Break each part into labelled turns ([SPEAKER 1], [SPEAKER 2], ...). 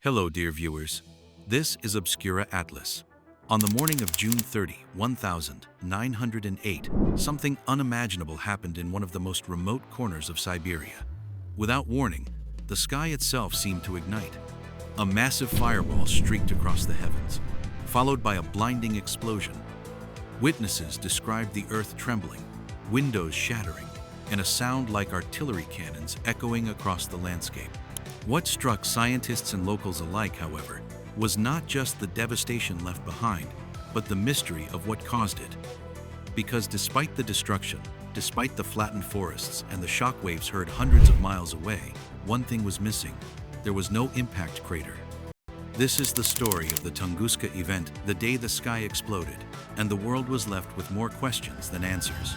[SPEAKER 1] Hello, dear viewers. This is Obscura Atlas. On the morning of June 30, 1908, something unimaginable happened in one of the most remote corners of Siberia. Without warning, the sky itself seemed to ignite. A massive fireball streaked across the heavens, followed by a blinding explosion. Witnesses described the earth trembling, windows shattering, and a sound like artillery cannons echoing across the landscape. What struck scientists and locals alike, however, was not just the devastation left behind, but the mystery of what caused it. Because despite the destruction, despite the flattened forests and the shockwaves heard hundreds of miles away, one thing was missing. There was no impact crater. This is the story of the Tunguska event, the day the sky exploded, and the world was left with more questions than answers.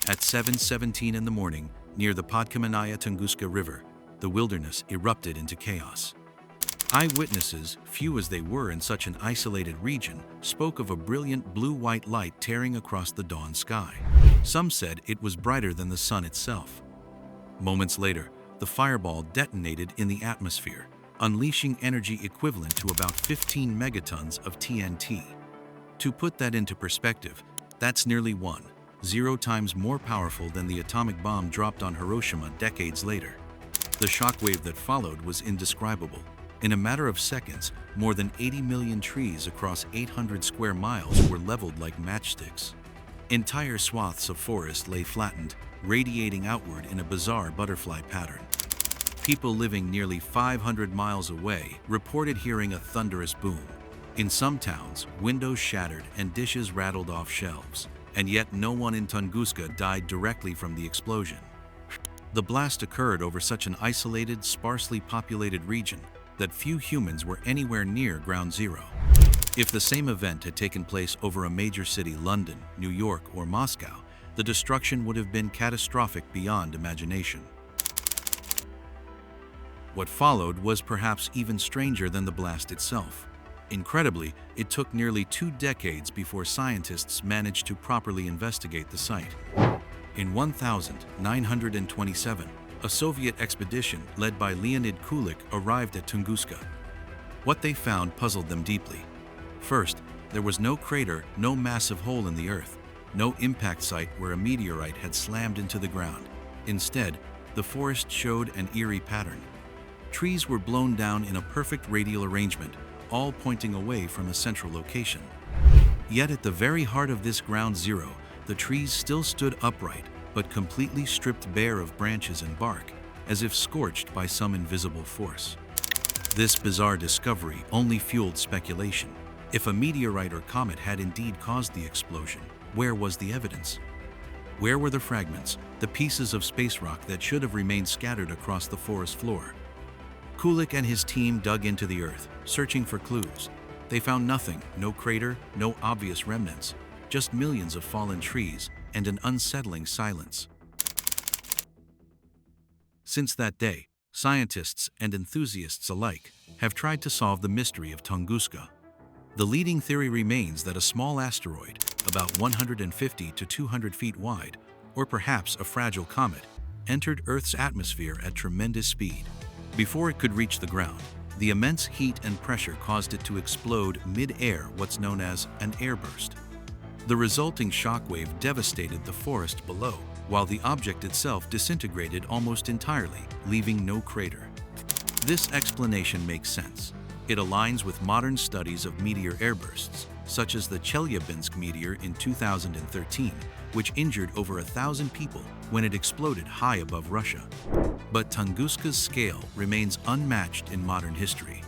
[SPEAKER 1] At 7:17 in the morning, near the Podkamanaya Tunguska River, the wilderness erupted into chaos. Eyewitnesses, few as they were in such an isolated region, spoke of a brilliant blue-white light tearing across the dawn sky. Some said it was brighter than the sun itself. Moments later, the fireball detonated in the atmosphere, unleashing energy equivalent to about 15 megatons of TNT. To put that into perspective, that's nearly 1.0 times more powerful than the atomic bomb dropped on Hiroshima decades later. The shockwave that followed was indescribable. In a matter of seconds, more than 80 million trees across 800 square miles were leveled like matchsticks. Entire swaths of forest lay flattened, radiating outward in a bizarre butterfly pattern. People living nearly 500 miles away reported hearing a thunderous boom. In some towns, windows shattered and dishes rattled off shelves. And yet no one in Tunguska died directly from the explosion. The blast occurred over such an isolated, sparsely populated region that few humans were anywhere near ground zero. If the same event had taken place over a major city, London, New York, or Moscow, the destruction would have been catastrophic beyond imagination. What followed was perhaps even stranger than the blast itself. Incredibly, it took nearly 2 decades before scientists managed to properly investigate the site. In 1927, a Soviet expedition led by Leonid Kulik arrived at Tunguska. What they found puzzled them deeply. First, there was no crater, no massive hole in the earth, no impact site where a meteorite had slammed into the ground. Instead, the forest showed an eerie pattern. Trees were blown down in a perfect radial arrangement, all pointing away from a central location. Yet at the very heart of this ground zero, the trees still stood upright, but completely stripped bare of branches and bark, as if scorched by some invisible force. This bizarre discovery only fueled speculation. If a meteorite or comet had indeed caused the explosion, where was the evidence? Where were the fragments, the pieces of space rock that should have remained scattered across the forest floor? Kulik and his team dug into the earth, searching for clues. They found nothing, no crater, no obvious remnants, just millions of fallen trees and an unsettling silence. Since that day, scientists and enthusiasts alike have tried to solve the mystery of Tunguska. The leading theory remains that a small asteroid, about 150 to 200 feet wide, or perhaps a fragile comet, entered Earth's atmosphere at tremendous speed. Before it could reach the ground, the immense heat and pressure caused it to explode mid-air, what's known as an airburst. The resulting shockwave devastated the forest below, while the object itself disintegrated almost entirely, leaving no crater. This explanation makes sense. It aligns with modern studies of meteor airbursts, such as the Chelyabinsk meteor in 2013, which injured over 1,000 people when it exploded high above Russia. But Tunguska's scale remains unmatched in modern history.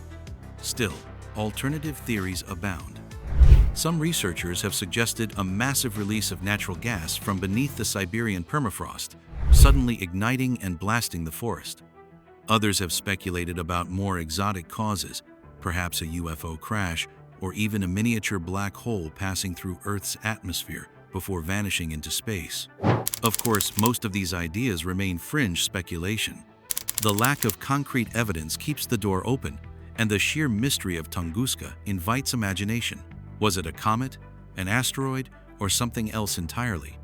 [SPEAKER 1] Still, alternative theories abound. Some researchers have suggested a massive release of natural gas from beneath the Siberian permafrost, suddenly igniting and blasting the forest. Others have speculated about more exotic causes, perhaps a UFO crash, or even a miniature black hole passing through Earth's atmosphere before vanishing into space. Of course, most of these ideas remain fringe speculation. The lack of concrete evidence keeps the door open, and the sheer mystery of Tunguska invites imagination. Was it a comet, an asteroid, or something else entirely?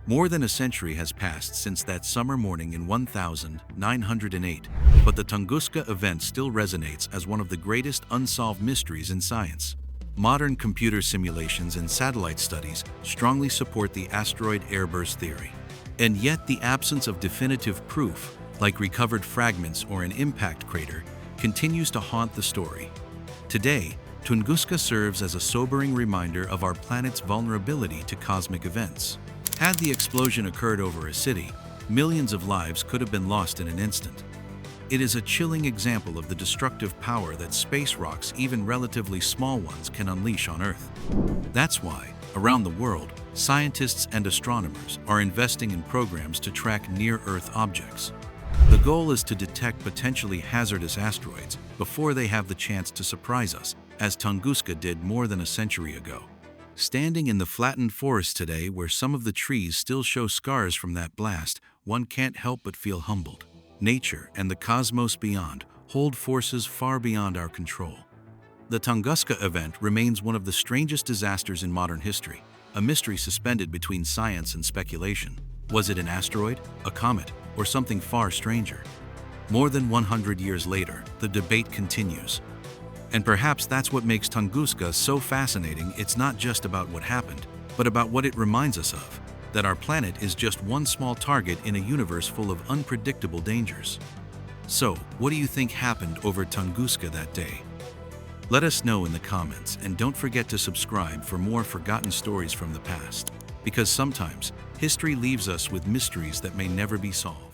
[SPEAKER 1] More than a century has passed since that summer morning in 1908, but the Tunguska event still resonates as one of the greatest unsolved mysteries in science. Modern computer simulations and satellite studies strongly support the asteroid airburst theory. And yet the absence of definitive proof, like recovered fragments or an impact crater, continues to haunt the story. Today, Tunguska serves as a sobering reminder of our planet's vulnerability to cosmic events. Had the explosion occurred over a city, millions of lives could have been lost in an instant. It is a chilling example of the destructive power that space rocks, even relatively small ones, can unleash on Earth. That's why, around the world, scientists and astronomers are investing in programs to track near-Earth objects. The goal is to detect potentially hazardous asteroids before they have the chance to surprise us, as Tunguska did more than a century ago. Standing in the flattened forest today, where some of the trees still show scars from that blast, one can't help but feel humbled. Nature and the cosmos beyond hold forces far beyond our control. The Tunguska event remains one of the strangest disasters in modern history, a mystery suspended between science and speculation. Was it an asteroid, a comet, or something far stranger? More than 100 years later, the debate continues. And perhaps that's what makes Tunguska so fascinating. It's not just about what happened, but about what it reminds us of, that our planet is just one small target in a universe full of unpredictable dangers. So, what do you think happened over Tunguska that day? Let us know in the comments, and don't forget to subscribe for more forgotten stories from the past, because sometimes history leaves us with mysteries that may never be solved.